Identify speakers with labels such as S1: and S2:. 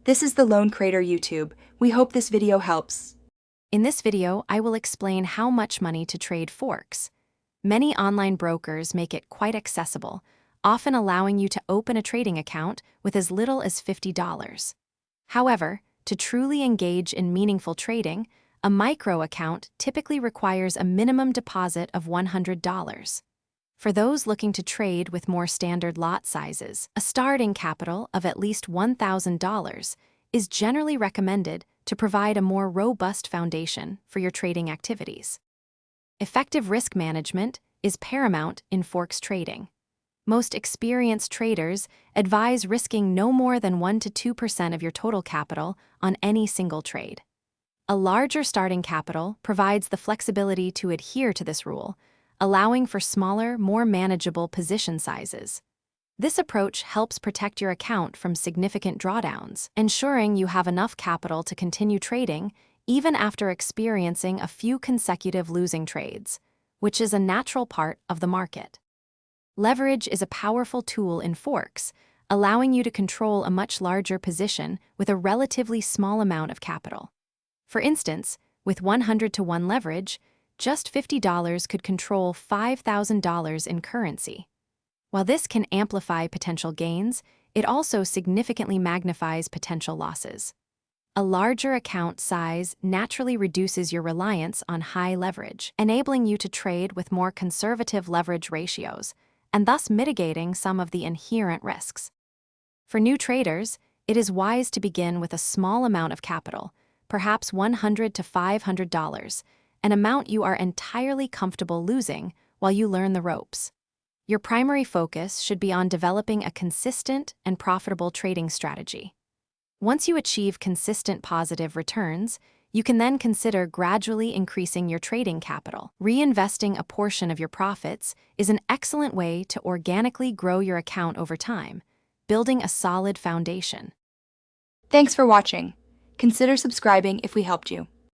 S1: This is the Lone Creator YouTube. We hope this video helps.
S2: In this video, I will explain how much money to trade Forex. Many online brokers make it quite accessible, often allowing you to open a trading account with as little as $50. However, to truly engage in meaningful trading, a micro account typically requires a minimum deposit of $100. For those looking to trade with more standard lot sizes, a starting capital of at least $1,000 is generally recommended to provide a more robust foundation for your trading activities. Effective risk management is paramount in Forex trading. Most experienced traders advise risking no more than 1 to 2% of your total capital on any single trade. A larger starting capital provides the flexibility to adhere to this rule, allowing for smaller, more manageable position sizes. This approach helps protect your account from significant drawdowns, ensuring you have enough capital to continue trading even after experiencing a few consecutive losing trades, which is a natural part of the market. Leverage is a powerful tool in Forex, allowing you to control a much larger position with a relatively small amount of capital. For instance, with 100-to-1 leverage, just $50 could control $5,000 in currency. While this can amplify potential gains, it also significantly magnifies potential losses. A larger account size naturally reduces your reliance on high leverage, enabling you to trade with more conservative leverage ratios, and thus mitigating some of the inherent risks. For new traders, it is wise to begin with a small amount of capital, perhaps $100 to $500, an amount you are entirely comfortable losing while you learn the ropes. Your primary focus should be on developing a consistent and profitable trading strategy. Once you achieve consistent positive returns, you can then consider gradually increasing your trading capital. Reinvesting a portion of your profits is an excellent way to organically grow your account over time, building a solid foundation.
S1: Thanks for watching. Consider subscribing if we helped you.